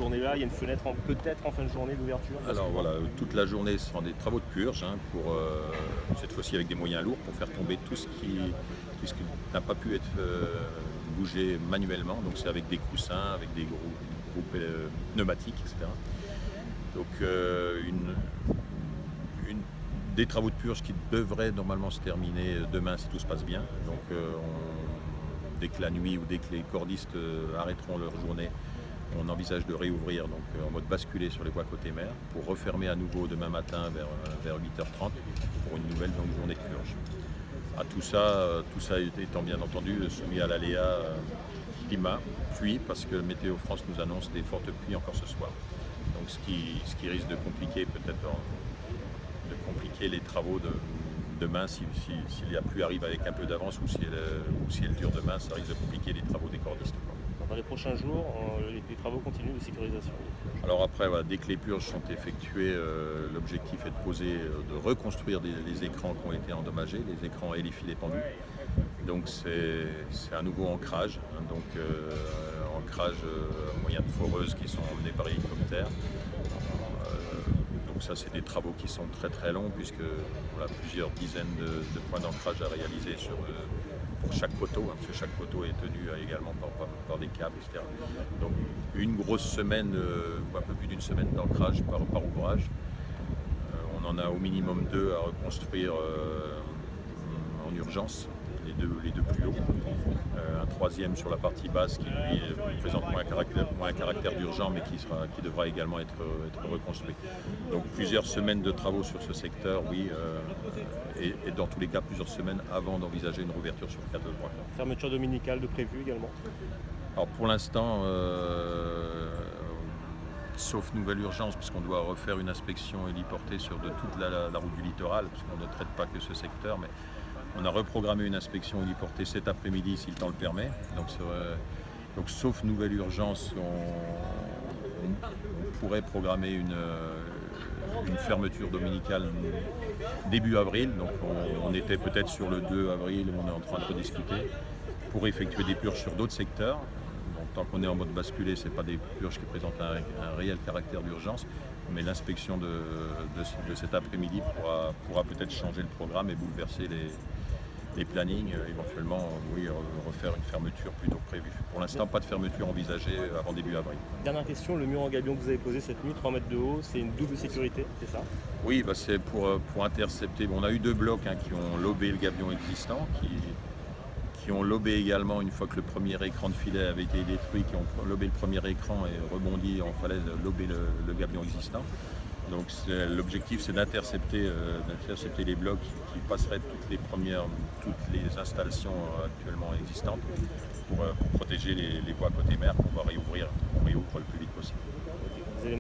journée-là, il y a une fenêtre peut-être en fin de journée d'ouverture? Alors voilà, toute la journée ce sont des travaux de purge, hein, pour, cette fois-ci avec des moyens lourds, pour faire tomber tout ce qui n'a pas pu être bougé manuellement. Donc c'est avec des coussins, avec des groupes pneumatiques, etc. Donc des travaux de purge qui devraient normalement se terminer demain si tout se passe bien. Donc dès que la nuit ou dès que les cordistes arrêteront leur journée, on envisage de réouvrir donc, en mode basculé sur les voies côté mer pour refermer à nouveau demain matin vers 8h30 pour une nouvelle journée de purge. Tout ça étant bien entendu soumis à l'aléa climat, pluie, parce que Météo France nous annonce des fortes pluies encore ce soir. Donc ce qui risque de compliquer les travaux de demain si la pluie arrive avec un peu d'avance ou si elle dure demain, ça risque de compliquer les travaux des cordistes. Dans les prochains jours, les travaux continuent de sécurisation. Alors après, voilà, dès que les purges sont effectuées, l'objectif est de reconstruire les écrans qui ont été endommagés, les écrans et les filets pendus. Donc c'est un nouveau ancrage, hein, ancrage moyen de foreuses qui sont emmenés par hélicoptère. Donc ça, c'est des travaux qui sont très très longs puisque on a plusieurs dizaines de points d'ancrage à réaliser pour chaque poteau, hein, parce que chaque poteau est tenu également par des câbles, etc. Donc une grosse semaine, ou un peu plus d'une semaine d'ancrage par ouvrage. On en a au minimum 2 à reconstruire en urgence, les deux plus hauts. Un troisième sur la partie basse qui lui présente moins un caractère d'urgent mais qui devra également être reconstruit. Donc plusieurs semaines de travaux sur ce secteur, oui, et dans tous les cas plusieurs semaines avant d'envisager une rouverture sur 4 mois. Fermeture dominicale de prévu également? Alors pour l'instant, sauf nouvelle urgence, puisqu'on doit refaire une inspection héliportée sur de toute la route du littoral, puisqu'on ne traite pas que ce secteur, mais on a reprogrammé une inspection héliportée cet après-midi si le temps le permet. Donc sauf nouvelle urgence, on pourrait programmer une fermeture dominicale début avril. Donc on était peut-être sur le 2 avril, on est en train de rediscuter pour effectuer des purges sur d'autres secteurs. Donc, tant qu'on est en mode basculé, ce n'est pas des purges qui présentent un réel caractère d'urgence, mais l'inspection de cet après-midi pourra peut-être changer le programme et bouleverser les plannings, éventuellement oui, refaire une fermeture plus tôt prévue. Pour l'instant, pas de fermeture envisagée avant début avril. Dernière question, le mur en gabion que vous avez posé cette nuit, 3 mètres de haut, c'est une double sécurité, c'est ça? Oui, c'est pour intercepter. Bon, on a eu 2 blocs, hein, qui ont lobé le gabion existant, qui ont lobé également une fois que le premier écran de filet avait été détruit, qui ont lobé le premier écran et rebondi en falaise, lober le gabion existant. Donc l'objectif, c'est d'intercepter les blocs qui passeraient toutes les installations actuellement existantes pour protéger les voies côté mer, pour pouvoir réouvrir le plus vite possible.